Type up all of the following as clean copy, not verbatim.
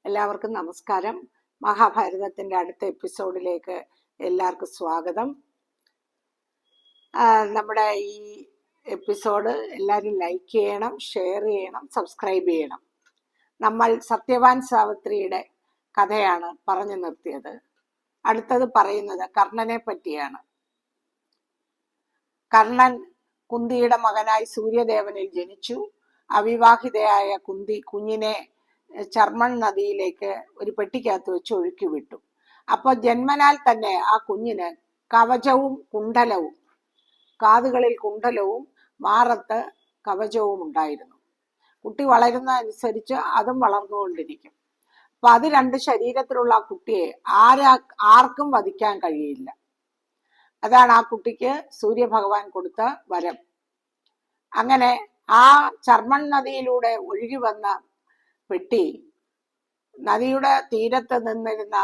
എല്ലാവർക്കും നമസ്കാരം. മഹാഭാരതത്തിന്റെ അടുത്ത എപ്പിസോഡിലേക്ക് എല്ലാവർക്കും സ്വാഗതം. നമ്മുടെ ഈ എപ്പിസോഡ് എല്ലാവരും ലൈക്ക് ചെയ്യണം, ഷെയർ ചെയ്യണം, സബ്സ്ക്രൈബ് ചെയ്യണം. നമ്മൾ സത്യവാൻ സാവിത്രിയുടെ കഥയാണ് പറഞ്ഞു നിർത്തിയത്. അടുത്തത് പറയുന്നത് കർണനെ പറ്റിയാണ്. കർണൻ കുന്തിയുടെ മകനായി സൂര്യദേവനിൽ ജനിച്ചു. അവിവാഹിതയായ കുന്തി കുഞ്ഞിനെ ചർമ്മൺ നദിയിലേക്ക് ഒരു പെട്ടിക്കകത്ത് വെച്ച് ഒഴുക്കി വിട്ടു. അപ്പോൾ ജന്മനാൽ തന്നെ ആ കുഞ്ഞിന് കവചവും കുണ്ഡലവും, കാതുകളിൽ കുണ്ഡലവും മാറത്ത് കവചവും ഉണ്ടായിരുന്നു. കുട്ടി വളരുന്ന അനുസരിച്ച് അതും വളർന്നുകൊണ്ടിരിക്കും. അപ്പൊ അത് രണ്ട് ശരീരത്തിലുള്ള ആ കുട്ടിയെ ആർക്കും വധിക്കാൻ കഴിയില്ല. അതാണ് ആ കുട്ടിക്ക് സൂര്യഭഗവാൻ കൊടുത്ത വരം. അങ്ങനെ ആ ചർമ്മൺ നദിയിലൂടെ ഒഴുകി വന്ന പെട്ടി നദിയുടെ തീരത്ത് നിന്നിരുന്ന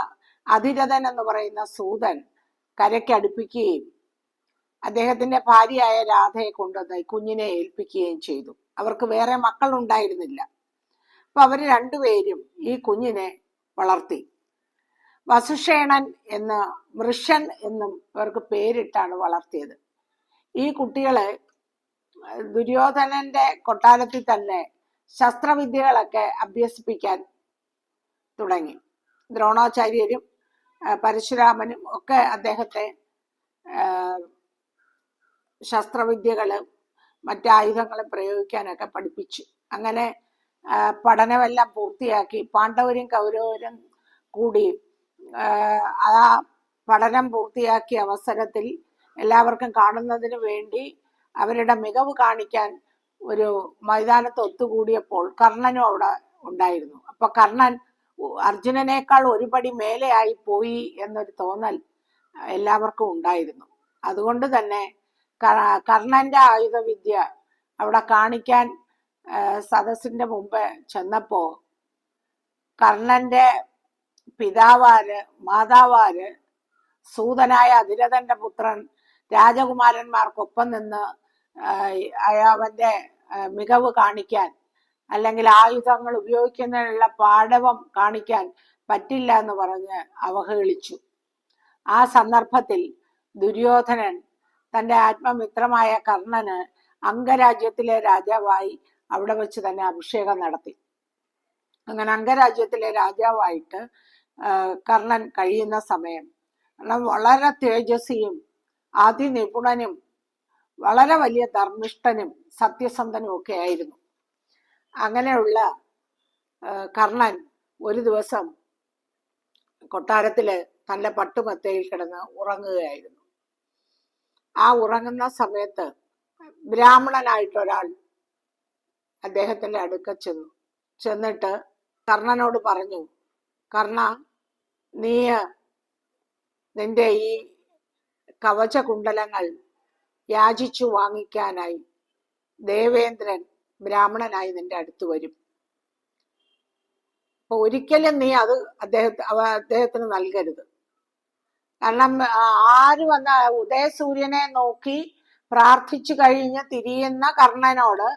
അധിരഥൻ എന്ന് പറയുന്ന സൂതൻ കരയ്ക്കടുപ്പിക്കുകയും അദ്ദേഹത്തിന്റെ ഭാര്യയായ രാധയെ കൊണ്ടുവന്ന് കുഞ്ഞിനെ ഏൽപ്പിക്കുകയും ചെയ്തു. അവർക്ക് വേറെ മക്കൾ ഉണ്ടായിരുന്നില്ല. അപ്പൊ അവര് രണ്ടുപേരും ഈ കുഞ്ഞിനെ വളർത്തി. വസുഷേണൻ എന്ന് മൃഷൻ എന്നും ഇവർക്ക് പേരിട്ടാണ് വളർത്തിയത്. ഈ കുട്ടികളെ ദുര്യോധനന്റെ കൊട്ടാരത്തിൽ തന്നെ ശസ്ത്രവിദ്യകളൊക്കെ അഭ്യസിപ്പിക്കാൻ തുടങ്ങി. ദ്രോണാചാര്യരും പരശുരാമനും ഒക്കെ അദ്ദേഹത്തെ ശസ്ത്രവിദ്യകളും മറ്റായുധങ്ങളും പ്രയോഗിക്കാനൊക്കെ പഠിപ്പിച്ചു. അങ്ങനെ പഠനമെല്ലാം പൂർത്തിയാക്കി പാണ്ഡവരും കൗരവരും കൂടി ആ പഠനം പൂർത്തിയാക്കിയ അവസരത്തിൽ എല്ലാവർക്കും കാണുന്നതിന് വേണ്ടി അവരുടെ മികവ് കാണിക്കാൻ ഒരു മൈതാനത്ത് ഒത്തുകൂടിയപ്പോൾ കർണനും അവിടെ ഉണ്ടായിരുന്നു. അപ്പൊ കർണൻ അർജുനനേക്കാൾ ഒരു പടി മേലെയായി പോയി എന്നൊരു തോന്നൽ എല്ലാവർക്കും ഉണ്ടായിരുന്നു. അതുകൊണ്ട് തന്നെ കർണന്റെ ആയുധവിദ്യ അവിടെ കാണിക്കാൻ സദസ്സിന്റെ മുമ്പ് ചെന്നപ്പോ കർണന്റെ പിതാവാര് മാതാവാര് സൂതനായ അധിരഥന്റെ പുത്രൻ രാജകുമാരന്മാർക്കൊപ്പം നിന്ന് അവന്റെ മികവ് കാണിക്കാൻ അല്ലെങ്കിൽ ആയുധങ്ങൾ ഉപയോഗിക്കുന്നതിനുള്ള പാടവം കാണിക്കാൻ പറ്റില്ല എന്ന് പറഞ്ഞ് അവഹേളിച്ചു. ആ സന്ദർഭത്തിൽ ദുര്യോധനൻ തന്റെ ആത്മമിത്രമായ കർണന് അംഗരാജ്യത്തിലെ രാജാവായി അവിടെ വെച്ച് തന്നെ അഭിഷേകം നടത്തി. അങ്ങനെ അംഗരാജ്യത്തിലെ രാജാവായിട്ട് കർണൻ കഴിയുന്ന സമയം വളരെ തേജസ്വിയും അതിനിപുണനും വളരെ വലിയ ധർമ്മിഷ്ഠനും സത്യസന്ധനും ഒക്കെ ആയിരുന്നു. അങ്ങനെയുള്ള കർണൻ ഒരു ദിവസം കൊട്ടാരത്തില് തന്റെ പട്ടുമെത്തയിൽ കിടന്ന് ഉറങ്ങുകയായിരുന്നു. ആ ഉറങ്ങുന്ന സമയത്ത് ബ്രാഹ്മണനായിട്ടൊരാൾ അദ്ദേഹത്തിന്റെ അടുക്ക ചെന്നിട്ട് കർണനോട് പറഞ്ഞു, കർണ, നീ നിന്റെ ഈ കവചകുണ്ഡലങ്ങൾ യാചിച്ചു വാങ്ങിക്കാനായി ദേവേന്ദ്രൻ ബ്രാഹ്മണനായി നിന്റെ അടുത്ത് വരും. അപ്പൊ ഒരിക്കലും നീ അത് അദ്ദേഹത്തിന് നൽകരുത്. കാരണം ആര് വന്ന ഉദയസൂര്യനെ നോക്കി പ്രാർത്ഥിച്ചു കഴിഞ്ഞ് തിരിയുന്ന കർണനോട്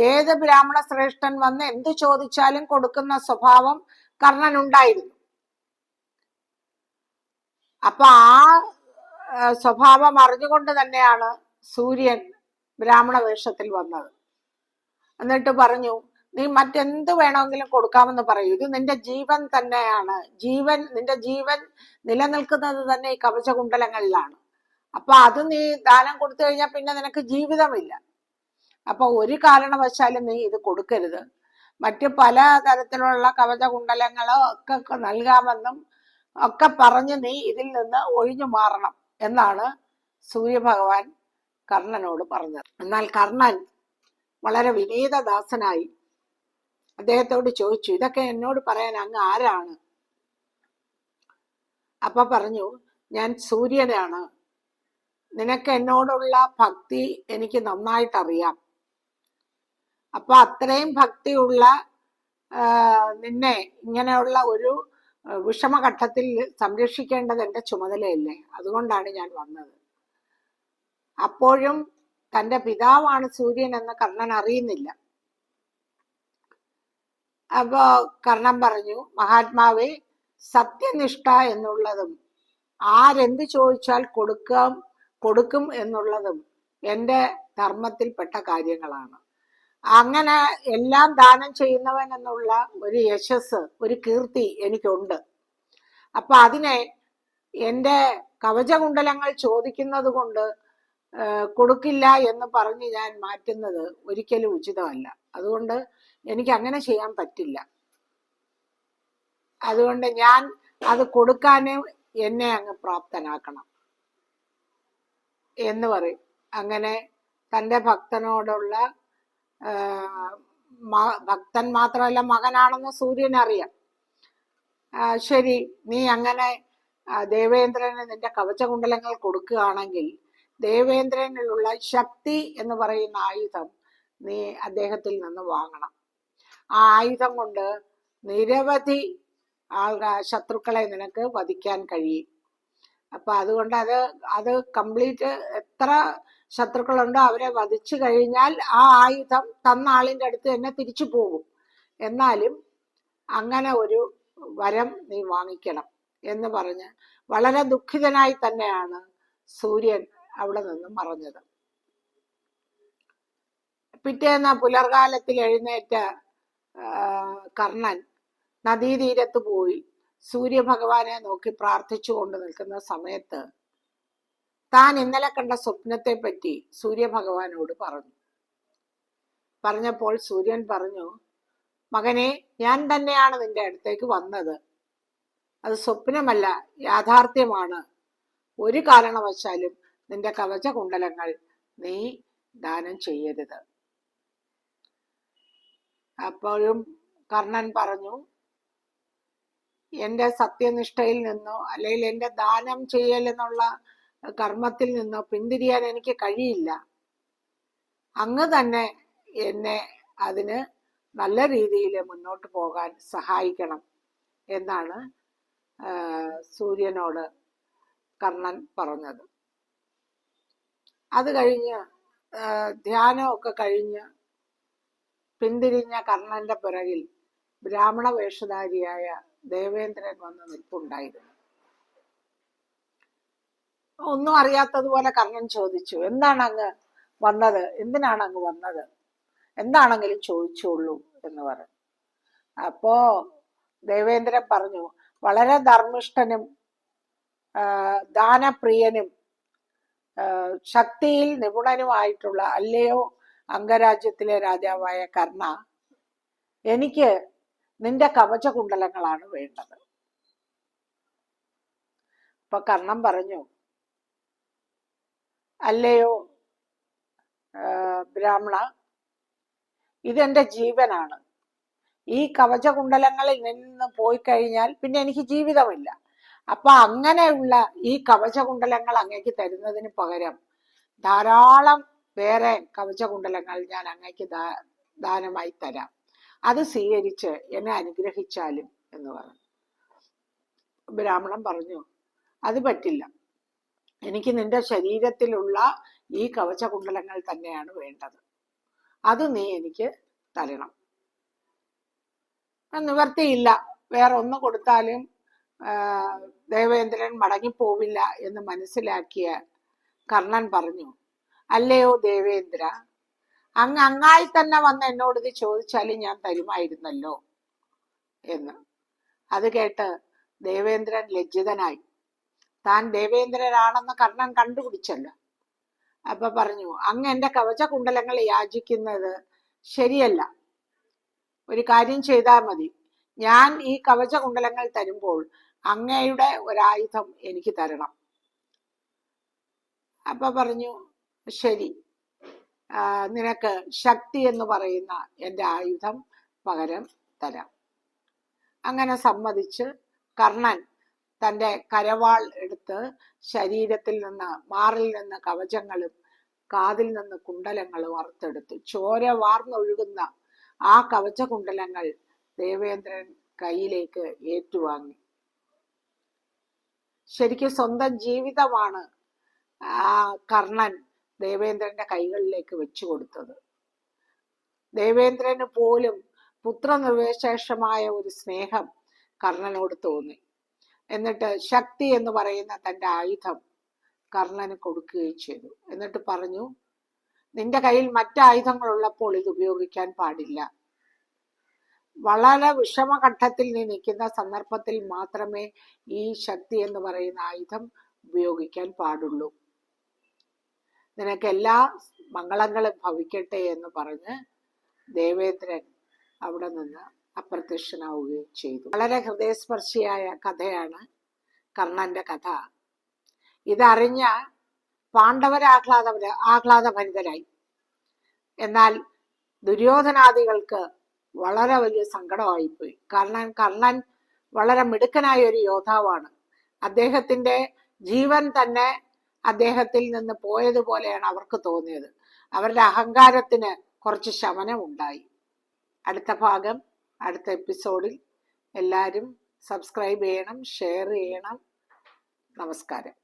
ഏത് ബ്രാഹ്മണ ശ്രേഷ്ഠൻ വന്ന് എന്ത് ചോദിച്ചാലും കൊടുക്കുന്ന സ്വഭാവം കർണനുണ്ടായിരുന്നു. അപ്പൊ ആ സ്വഭാവം അറിഞ്ഞുകൊണ്ട് തന്നെയാണ് സൂര്യൻ ബ്രാഹ്മണ വേഷത്തിൽ വന്നത്. എന്നിട്ട് പറഞ്ഞു, നീ മറ്റെന്ത് വേണമെങ്കിലും കൊടുക്കാമെന്ന് പറയൂ, ഇത് നിന്റെ ജീവൻ തന്നെയാണ്, നിന്റെ ജീവൻ നിലനിൽക്കുന്നത് തന്നെ ഈ കവചകുണ്ഡലങ്ങളിലാണ്. അപ്പൊ അത് നീ ദാനം കൊടുത്തു കഴിഞ്ഞാൽ പിന്നെ നിനക്ക് ജീവിതമില്ല. അപ്പൊ ഒരു കാരണവശാലും നീ ഇത് കൊടുക്കരുത്. മറ്റു പല തരത്തിലുള്ള കവചകുണ്ഡലങ്ങളോ ഒക്കെ നൽകാമെന്നും ഒക്കെ പറഞ്ഞ് നീ ഇതിൽ നിന്ന് ഒഴിഞ്ഞു മാറണം എന്നാണ് സൂര്യഭഗവാൻ കർണനോട് പറഞ്ഞത്. എന്നാൽ കർണൻ വളരെ വിനീതദാസനായി അദ്ദേഹത്തോട് ചോദിച്ചു, ഇതൊക്കെ എന്നോട് പറയാൻ അങ്ങ് ആരാണ്? അപ്പൊ പറഞ്ഞു, ഞാൻ സൂര്യനാണ്. നിനക്ക് എന്നോടുള്ള ഭക്തി എനിക്ക് നന്നായിട്ട് അറിയാം. അപ്പൊ അത്രയും ഭക്തിയുള്ള നിന്നെ ഇങ്ങനെയുള്ള ഒരു വിഷമഘട്ടത്തിൽ സംരക്ഷിക്കേണ്ടത് എന്റെ ചുമതലയല്ലേ, അതുകൊണ്ടാണ് ഞാൻ വന്നത്. അപ്പോഴും തന്റെ പിതാവാണ് സൂര്യൻ എന്ന് കർണൻ അറിയുന്നില്ല. അപ്പോ കർണൻ പറഞ്ഞു, മഹാത്മാവേ, സത്യനിഷ്ഠ എന്നുള്ളതും ആരെന്ത് ചോദിച്ചാൽ കൊടുക്കും എന്നുള്ളതും എൻ്റെ ധർമ്മത്തിൽപ്പെട്ട കാര്യങ്ങളാണ്. അങ്ങനെ എല്ലാം ദാനം ചെയ്യുന്നവൻ എന്നുള്ള ഒരു യശസ്, ഒരു കീർത്തി എനിക്കുണ്ട്. അപ്പൊ അതിനെ എൻ്റെ കവചകുണ്ടലങ്ങൾ ചോദിക്കുന്നത് കൊണ്ട് കൊടുക്കില്ല എന്ന് പറഞ്ഞ് ഞാൻ മാറ്റുന്നത് ഒരിക്കലും ഉചിതമല്ല. അതുകൊണ്ട് എനിക്ക് അങ്ങനെ ചെയ്യാൻ പറ്റില്ല. അതുകൊണ്ട് ഞാൻ അത് കൊടുക്കാനും എന്നെ അങ്ങ് പ്രാപ്തനാക്കണം എന്ന് പറയും. അങ്ങനെ തൻ്റെ ഭക്തനോടുള്ള ഭക്തൻ മാത്രമല്ല, മകനാണെന്ന് സൂര്യൻ അറിയാം. ശരി, നീ അങ്ങനെ ദേവേന്ദ്രന് നിന്റെ കവചകുണ്ടലങ്ങൾ കൊടുക്കുകയാണെങ്കിൽ ദേവേന്ദ്രനിലുള്ള ശക്തി എന്ന് പറയുന്ന ആയുധം നീ അദ്ദേഹത്തിൽ നിന്ന് വാങ്ങണം. ആ ആയുധം കൊണ്ട് നിരവധി ശത്രുക്കളെ നിനക്ക് വധിക്കാൻ കഴിയും. അപ്പൊ അതുകൊണ്ട് അത് കംപ്ലീറ്റ് എത്ര ശത്രുക്കളുണ്ടോ അവരെ വധിച്ചു കഴിഞ്ഞാൽ ആ ആയുധം തന്ന ആളിന്റെ അടുത്ത് തന്നെ തിരിച്ചു പോകും. എന്നാലും അങ്ങനെ ഒരു വരം നീ വാങ്ങിക്കണം എന്ന് പറഞ്ഞ് വളരെ ദുഃഖിതനായി തന്നെയാണ് സൂര്യൻ അവിടെ നിന്ന് മറഞ്ഞത്. പിറ്റേന്ന് പുലർകാലത്തിൽ എഴുന്നേറ്റ കർണൻ നദീതീരത്ത് പോയി സൂര്യഭഗവാനെ നോക്കി പ്രാർത്ഥിച്ചു കൊണ്ട് നിൽക്കുന്ന സമയത്ത് താൻ ഇന്നലെ കണ്ട സ്വപ്നത്തെ പറ്റി സൂര്യഭഗവാനോട് പറഞ്ഞപ്പോൾ സൂര്യൻ പറഞ്ഞു, മകനെ, ഞാൻ തന്നെയാണ് നിന്റെ അടുത്തേക്ക് വന്നത്. അത് സ്വപ്നമല്ല, യാഥാർത്ഥ്യമാണ്. ഒരു കാരണവശാലും നിന്റെ കവചകുണ്ടലങ്ങൾ നീ ദാനം ചെയ്യരുത്. അപ്പോഴും കർണൻ പറഞ്ഞു, എന്റെ സത്യനിഷ്ഠയിൽ നിന്നോ അല്ലെങ്കിൽ എന്റെ ദാനം ചെയ്യൽ എന്നുള്ള കർമ്മത്തിൽ നിന്നോ പിന്തിരിയാൻ എനിക്ക് കഴിയില്ല. അങ്ങ് തന്നെ എന്നെ അതിന് നല്ല രീതിയിൽ മുന്നോട്ട് പോകാൻ സഹായിക്കണം എന്നാണ് സൂര്യനോട് കർണൻ പറഞ്ഞത്. അത് കഴിഞ്ഞ് ധ്യാനമൊക്കെ കഴിഞ്ഞ് പിന്തിരിഞ്ഞ കർണന്റെ പിറകിൽ ബ്രാഹ്മണ വേഷധാരിയായ ദേവേന്ദ്രൻ വന്ന് നിൽപ്പുണ്ടായിരുന്നു. ഒന്നും അറിയാത്തതുപോലെ കർണൻ ചോദിച്ചു, എന്താണ് അങ്ങ് വന്നത്? എന്തിനാണ് അങ്ങ് വന്നത്? എന്താണെങ്കിലും ചോദിച്ചോളൂ എന്ന് പറഞ്ഞു. അപ്പോ ദേവേന്ദ്രൻ പറഞ്ഞു, വളരെ ധർമ്മിഷ്ഠനും ദാനപ്രിയനും ശക്തിയിൽ നിപുണനുമായിട്ടുള്ള അല്ലയോ അംഗരാജ്യത്തിലെ രാജാവായ കർണ, എനിക്ക് നിന്റെ കവചകുണ്ടലങ്ങളാണ് വേണ്ടത്. അപ്പൊ കർണൻ പറഞ്ഞു, അല്ലയോ ബ്രാഹ്മണ, ഇതെന്റെ ജീവനാണ്. ഈ കവചകുണ്ടലങ്ങളിൽ നിന്ന് പോയി കഴിഞ്ഞാൽ പിന്നെ എനിക്ക് ജീവിതമില്ല. അപ്പൊ അങ്ങനെയുള്ള ഈ കവചകുണ്ടലങ്ങൾ അങ്ങേക്ക് തരുന്നതിന് പകരം ധാരാളം വേറെ കവചകുണ്ടലങ്ങൾ ഞാൻ അങ്ങേക്ക് ദാനമായി തരാം. അത് സ്വീകരിച്ച് എന്നെ അനുഗ്രഹിച്ചാലും എന്ന് പറഞ്ഞു. ബ്രാഹ്മണൻ പറഞ്ഞു, അത് പറ്റില്ല, എനിക്ക് നിന്റെ ശരീരത്തിലുള്ള ഈ കവചകുണ്ടലങ്ങൾ തന്നെയാണ് വേണ്ടത്. അത് നീ എനിക്ക് തരണം. നിവർത്തിയില്ല, വേറെ ഒന്ന് കൊടുത്താലും ദേവേന്ദ്രൻ മടങ്ങിപ്പോവില്ല എന്ന് മനസ്സിലാക്കിയ കർണൻ പറഞ്ഞു, അല്ലയോ ദേവേന്ദ്ര, അങ്ങായി തന്നെ വന്ന് എന്നോട് ഇത് ചോദിച്ചാലും ഞാൻ തരുമായിരുന്നല്ലോ എന്ന്. അത് കേട്ട് ദേവേന്ദ്രൻ ലജ്ജിതനായി. താൻ ദേവേന്ദ്രനാണെന്ന് കർണൻ കണ്ടുപിടിച്ചല്ലോ. അപ്പൊ പറഞ്ഞു, അങ്ങ് എന്റെ കവചകുണ്ടലങ്ങൾ യാചിക്കുന്നത് ശരിയല്ല. ഒരു കാര്യം ചെയ്താൽ മതി, ഞാൻ ഈ കവചകുണ്ടലങ്ങൾ തരുമ്പോൾ അങ്ങയുടെ ഒരായുധം എനിക്ക് തരണം. അപ്പൊ പറഞ്ഞു, ശരി, നിനക്ക് ശക്തി എന്ന് പറയുന്ന എൻ്റെ ആയുധം പകരം തരാം. അങ്ങനെ സമ്മതിച്ച് കർണൻ തൻ്റെ കരവാൾ എടുത്ത് ശരീരത്തിൽ നിന്ന്, മാറിൽ നിന്ന് കവചങ്ങളും കാതിൽ നിന്ന് കുണ്ടലങ്ങളും വറുത്തെടുത്തു. ചോര വാർന്നൊഴുകുന്ന ആ കവചകുണ്ടലങ്ങൾ ദേവേന്ദ്രൻ കയ്യിലേക്ക് ഏറ്റുവാങ്ങി. ശരിക്കും സ്വന്തം ജീവിതമാണ് ആ കർണൻ ദേവേന്ദ്രന്റെ കൈകളിലേക്ക് വെച്ചു കൊടുത്തത്. ദേവേന്ദ്രന് പോലും പുത്രനിർവിശേഷമായ ഒരു സ്നേഹം കർണനോട് തോന്നി. എന്നിട്ട് ശക്തി എന്ന് പറയുന്ന തൻ്റെ ആയുധം കർണന് കൊടുക്കുകയും ചെയ്തു. എന്നിട്ട് പറഞ്ഞു, നിന്റെ കയ്യിൽ മറ്റായുധങ്ങളുള്ളപ്പോൾ ഇത് ഉപയോഗിക്കാൻ പാടില്ല. വളരെ വിഷമഘട്ടത്തിൽ നീ നിൽക്കുന്ന സന്ദർഭത്തിൽ മാത്രമേ ഈ ശക്തി എന്ന് പറയുന്ന ആയുധം ഉപയോഗിക്കാൻ പാടുള്ളൂ. നിനക്ക് എല്ലാ മംഗളങ്ങളും ഭവിക്കട്ടെ എന്ന് പറഞ്ഞ് ദേവേന്ദ്രൻ അവിടെ നിന്ന് അപ്രത്യക്ഷനാവുകയും ചെയ്തു. വളരെ ഹൃദയസ്പർശിയായ കഥയാണ് കർണന്റെ കഥ. ഇതറിഞ്ഞ പാണ്ഡവർ ആഹ്ലാദഭരിതരായി. എന്നാൽ ദുര്യോധനാദികൾക്ക് വളരെ വലിയ സങ്കടമായിപ്പോയി. കാരണം കർണൻ വളരെ മിടുക്കനായ ഒരു യോദ്ധാവാണ്. അദ്ദേഹത്തിന്റെ ജീവൻ തന്നെ അദ്ദേഹത്തിൽ നിന്ന് പോയതുപോലെയാണ് അവർക്ക് തോന്നിയത്. അവരുടെ അഹങ്കാരത്തിന് കുറച്ച് ശമനം ഉണ്ടായി. അടുത്ത ഭാഗം അടുത്ത എപ്പിസോഡിൽ എല്ലാവരും സബ്സ്ക്രൈബ് ചെയ്യണം, ഷെയർ ചെയ്യണം. നമസ്കാരം.